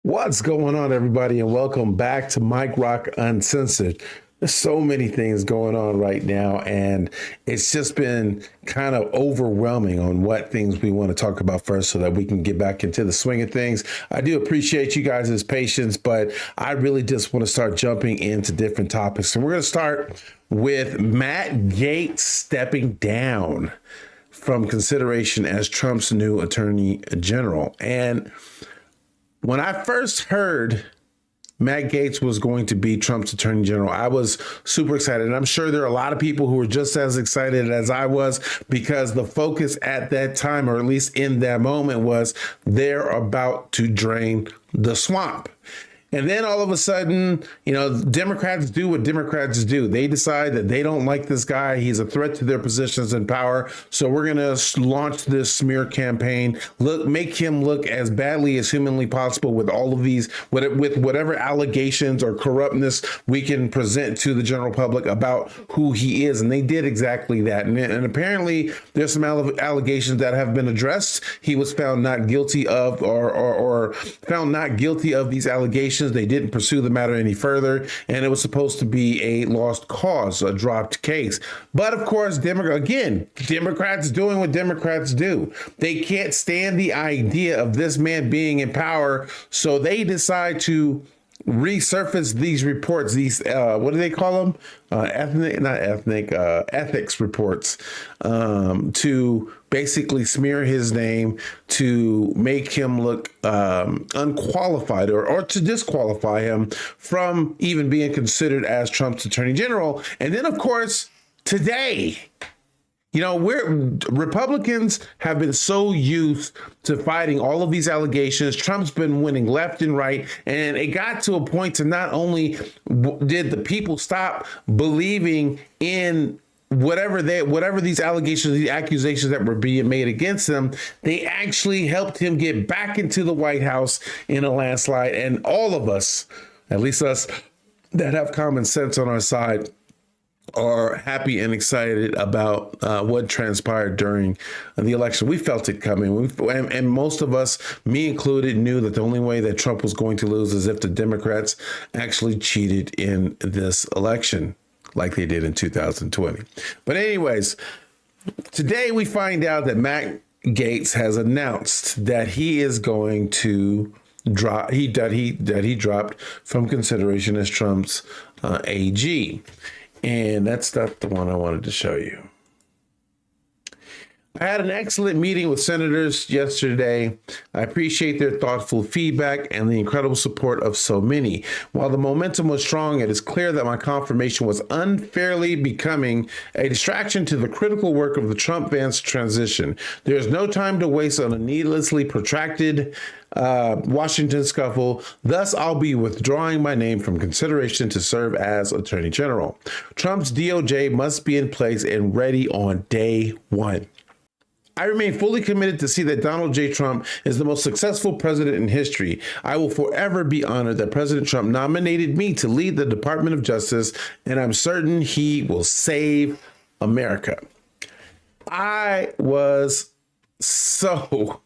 What's going on, everybody, and welcome back to Mike Rock Uncensored. There's so many things going on right now, and it's just been kind of overwhelming on what things we want to talk about first so that we can get back into the swing of things. I do appreciate you guys' patience, but I really just want to start jumping into different topics. And we're going to start with Matt Gaetz stepping down from consideration as Trump's new attorney general. And when I first heard Matt Gaetz was going to be Trump's attorney general, I was super excited. And I'm sure there are a lot of people who were just as excited as I was, because the focus at that time, or at least in that moment, was they're about to drain the swamp. And then all of a sudden, Democrats do what Democrats do. They decide that they don't like this guy. He's a threat to their positions in power. So we're going to launch this smear campaign, make him look as badly as humanly possible with all of these, with whatever allegations or corruptness we can present to the general public about who he is. And they did exactly that. And apparently there's some allegations that have been addressed. He was found not guilty of or found not guilty of these allegations. They didn't pursue the matter any further, and it was supposed to be a lost cause, a dropped case. But of course, Democrats doing what Democrats do. They can't stand the idea of this man being in power, so they decide to resurface these reports, these what do they call them? Ethics reports, to basically smear his name, to make him look unqualified, or to disqualify him from even being considered as Trump's attorney general. And then, of course, today, Republicans have been so used to fighting all of these allegations. Trump's been winning left and right. And it got to a point to not only did the people stop believing in whatever these allegations, these accusations that were being made against him, they actually helped him get back into the White House in a landslide. And all of us, at least us that have common sense on our side, are happy and excited about what transpired during the election. We felt it coming. And most of us, me included, knew that the only way that Trump was going to lose is if the Democrats actually cheated in this election, like they did in 2020. But anyways, today we find out that Matt Gaetz has announced that he is going to drop, that he dropped from consideration as Trump's AG. And that's not the one I wanted to show you. I had an excellent meeting with senators yesterday. I appreciate their thoughtful feedback and the incredible support of so many. While the momentum was strong, it is clear that my confirmation was unfairly becoming a distraction to the critical work of the Trump-Vance transition. There is no time to waste on a needlessly protracted Washington scuffle. Thus, I'll be withdrawing my name from consideration to serve as Attorney General. Trump's DOJ must be in place and ready on day one. I remain fully committed to see that Donald J. Trump is the most successful president in history. I will forever be honored that President Trump nominated me to lead the Department of Justice, and I'm certain he will save America. I was so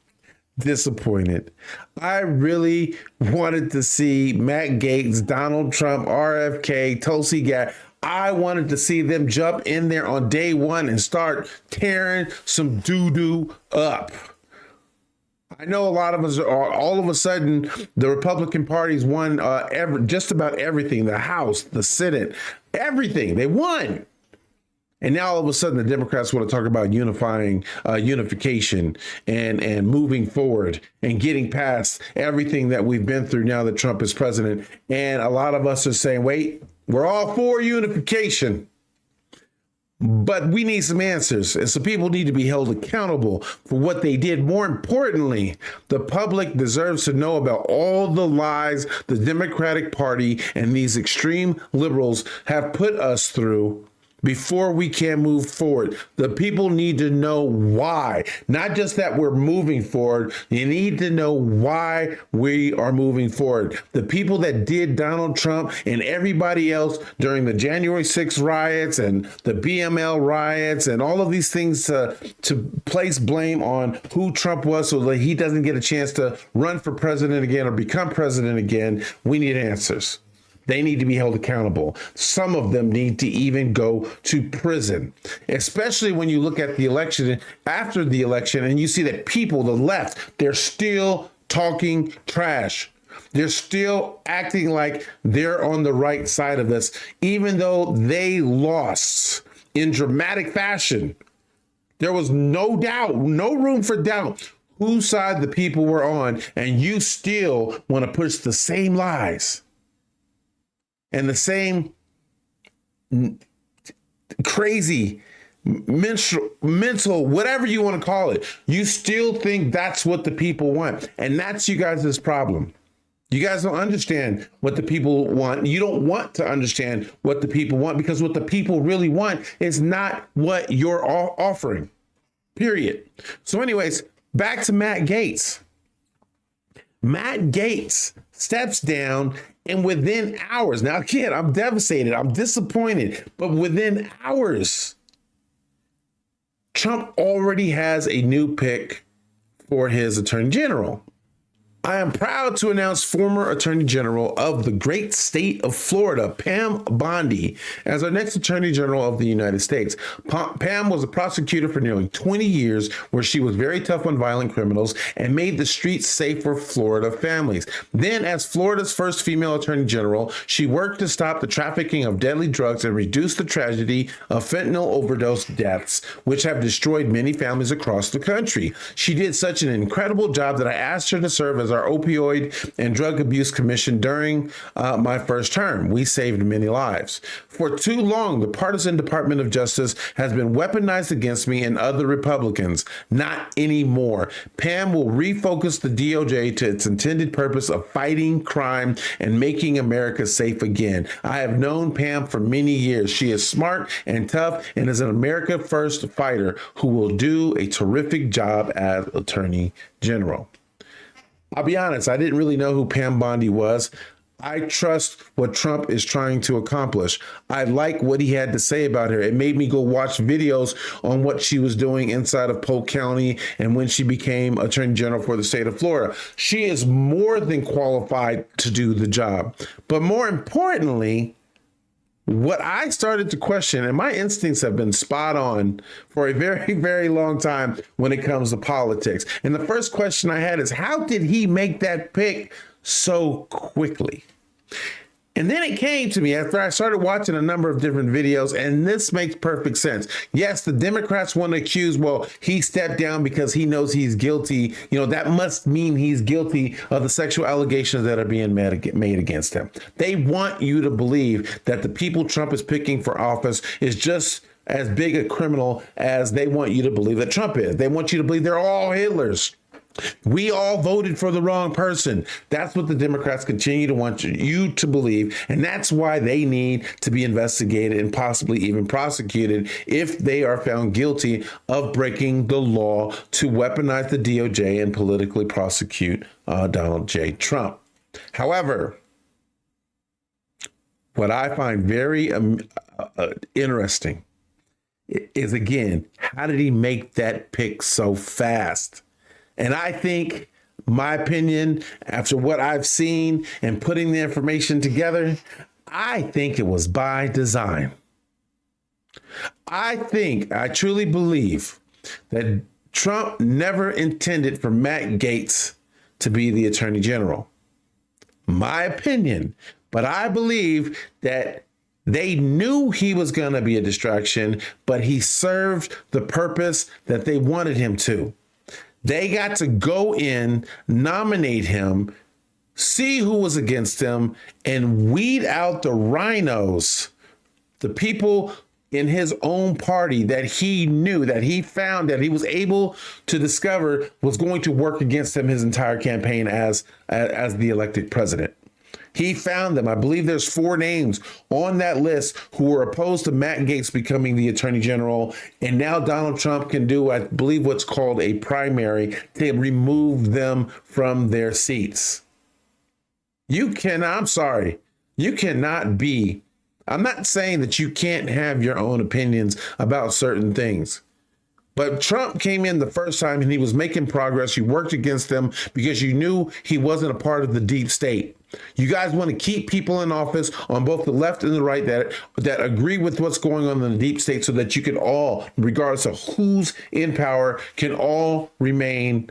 disappointed. I really wanted to see Matt Gaetz, Donald Trump, RFK, Tulsi Gabbard. I wanted to see them jump in there on day one and start tearing some doo-doo up. I know a lot of us are, all of a sudden, the Republican Party's won just about everything, the House, the Senate, everything. They won. And now all of a sudden the Democrats want to talk about unification and moving forward and getting past everything that we've been through now that Trump is president. And a lot of us are saying, wait, we're all for unification, but we need some answers. And so people need to be held accountable for what they did. More importantly, the public deserves to know about all the lies the Democratic Party and these extreme liberals have put us through before we can move forward. The people need to know why, not just that we're moving forward. You need to know why we are moving forward. The people that did Donald Trump and everybody else during the January 6th riots and the BML riots and all of these things to place blame on who Trump was so that he doesn't get a chance to run for president again or become president again. We need answers. They need to be held accountable. Some of them need to even go to prison, especially when you look at the election, after the election, and you see that people, the left, they're still talking trash. They're still acting like they're on the right side of this, even though they lost in dramatic fashion. There was no doubt, no room for doubt whose side the people were on, and you still want to push the same lies and the same crazy mental, whatever you want to call it. You still think that's what the people want. And that's you guys' problem. You guys don't understand what the people want. You don't want to understand what the people want, because what the people really want is not what you're offering, period. So anyways, back to Matt Gaetz. Matt Gaetz steps down, and within hours, now again, I'm devastated, I'm disappointed, but within hours, Trump already has a new pick for his attorney general. I am proud to announce former Attorney General of the great state of Florida, Pam Bondi, as our next Attorney General of the United States. Pam was a prosecutor for nearly 20 years, where she was very tough on violent criminals and made the streets safe for Florida families. Then, as Florida's first female Attorney General, she worked to stop the trafficking of deadly drugs and reduce the tragedy of fentanyl overdose deaths, which have destroyed many families across the country. She did such an incredible job that I asked her to serve as our opioid and drug abuse commission during my first term. We saved many lives. For too long, the partisan Department of Justice has been weaponized against me and other Republicans. Not anymore. Pam will refocus the DOJ to its intended purpose of fighting crime and making America safe again. I have known Pam for many years. She is smart and tough and is an America First fighter who will do a terrific job as Attorney General. I'll be honest, I didn't really know who Pam Bondi was. I trust what Trump is trying to accomplish. I like what he had to say about her. It made me go watch videos on what she was doing inside of Polk County and when she became Attorney General for the state of Florida. She is more than qualified to do the job. But more importantly, what I started to question, and my instincts have been spot on for a very, very long time when it comes to politics. And the first question I had is, how did he make that pick so quickly? And then it came to me after I started watching a number of different videos, and this makes perfect sense. Yes, the Democrats want to accuse, well, he stepped down because he knows he's guilty. You know, that must mean he's guilty of the sexual allegations that are being made against him. They want you to believe that the people Trump is picking for office is just as big a criminal as they want you to believe that Trump is. They want you to believe they're all Hitlers. We all voted for the wrong person. That's what the Democrats continue to want you to believe. And that's why they need to be investigated and possibly even prosecuted if they are found guilty of breaking the law to weaponize the DOJ and politically prosecute Donald J. Trump. However, what I find very interesting is, again, how did he make that pick so fast? And I think, my opinion, after what I've seen and putting the information together, I think it was by design. I truly believe that Trump never intended for Matt Gaetz to be the Attorney General. My opinion, but I believe that they knew he was going to be a distraction, but he served the purpose that they wanted him to. They got to go in, nominate him, see who was against him, and weed out the rhinos, the people in his own party that he knew, that he found, that he was able to discover was going to work against him his entire campaign as the elected president. He found them. I believe there's 4 names on that list who were opposed to Matt Gaetz becoming the attorney general. And now Donald Trump can do, I believe, what's called a primary to remove them from their seats. I'm sorry. You cannot be, I'm not saying that you can't have your own opinions about certain things. But Trump came in the first time and he was making progress. You worked against them because you knew he wasn't a part of the deep state. You guys want to keep people in office on both the left and the right that agree with what's going on in the deep state so that you can all, regardless of who's in power, can all remain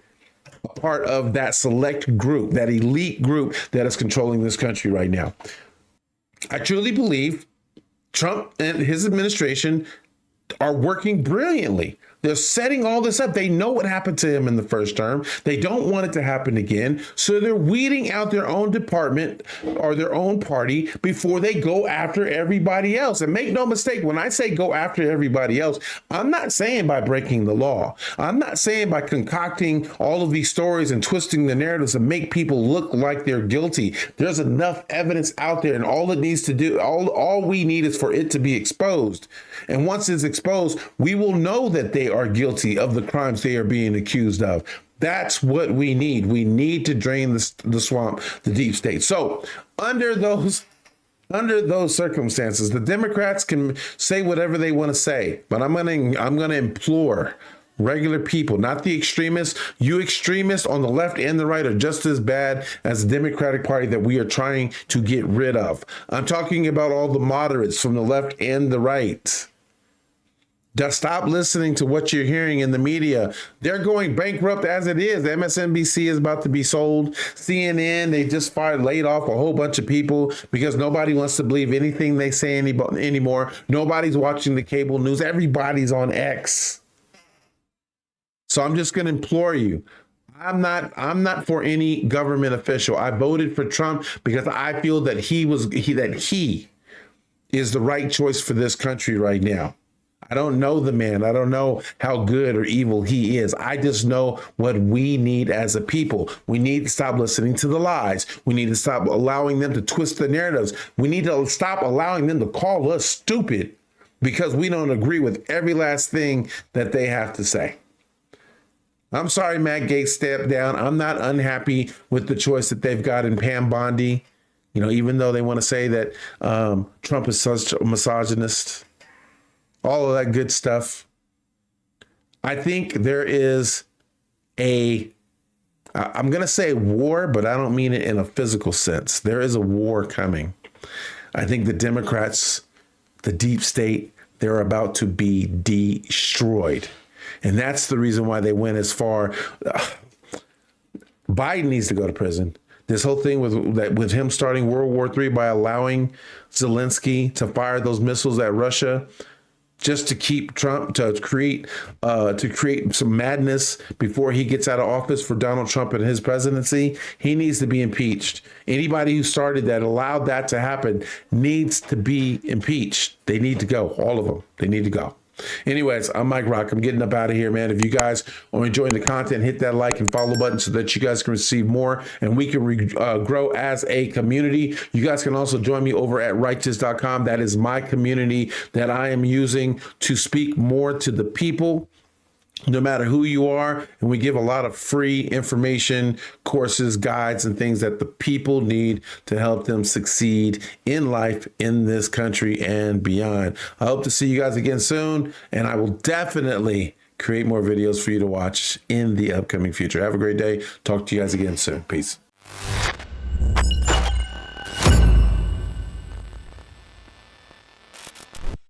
a part of that select group, that elite group that is controlling this country right now. I truly believe Trump and his administration are working brilliantly. They're setting all this up. They know what happened to him in the first term. They don't want it to happen again. So they're weeding out their own department or their own party before they go after everybody else. And make no mistake, when I say go after everybody else, I'm not saying by breaking the law. I'm not saying by concocting all of these stories and twisting the narratives to make people look like they're guilty. There's enough evidence out there, and all it needs to do, all we need is for it to be exposed. And once it's exposed, we will know that they are guilty of the crimes they are being accused of. That's what we need. We need to drain the swamp, the deep state. So under those circumstances, the Democrats can say whatever they want to say, but I'm going to implore regular people, not the extremists. You extremists on the left and the right are just as bad as the Democratic Party that we are trying to get rid of. I'm talking about all the moderates from the left and the right. Just stop listening to what you're hearing in the media. They're going bankrupt as it is. MSNBC is about to be sold. CNN, they just laid off a whole bunch of people because nobody wants to believe anything they say anymore. Nobody's watching the cable news. Everybody's on X. So I'm just going to implore you. I'm not for any government official. I voted for Trump because I feel that he is the right choice for this country right now. I don't know the man. I don't know how good or evil he is. I just know what we need as a people. We need to stop listening to the lies. We need to stop allowing them to twist the narratives. We need to stop allowing them to call us stupid because we don't agree with every last thing that they have to say. I'm sorry Matt Gaetz stepped down. I'm not unhappy with the choice that they've got in Pam Bondi. You know, even though they want to say that Trump is such a misogynist. All of that good stuff. I think there is I'm going to say war, but I don't mean it in a physical sense. There is a war coming. I think the Democrats, the deep state, they're about to be destroyed. And that's the reason why they went as far. Biden needs to go to prison. This whole thing with him starting World War III by allowing Zelensky to fire those missiles at Russia, just to keep Trump, to create some madness before he gets out of office for Donald Trump and his presidency. He needs to be impeached. Anybody who started that, allowed that to happen, needs to be impeached. They need to go. All of them. They need to go. Anyways, I'm Mike Rock. I'm getting up out of here, man. If you guys are enjoying the content, hit that like and follow button so that you guys can receive more and we can grow as a community. You guys can also join me over at righteous.com. That is my community that I am using to speak more to the people, no matter who you are. And we give a lot of free information, courses, guides, and things that the people need to help them succeed in life in this country and beyond. I hope to see you guys again soon, and I will definitely create more videos for you to watch in the upcoming future. Have a great day. Talk to you guys again soon. Peace.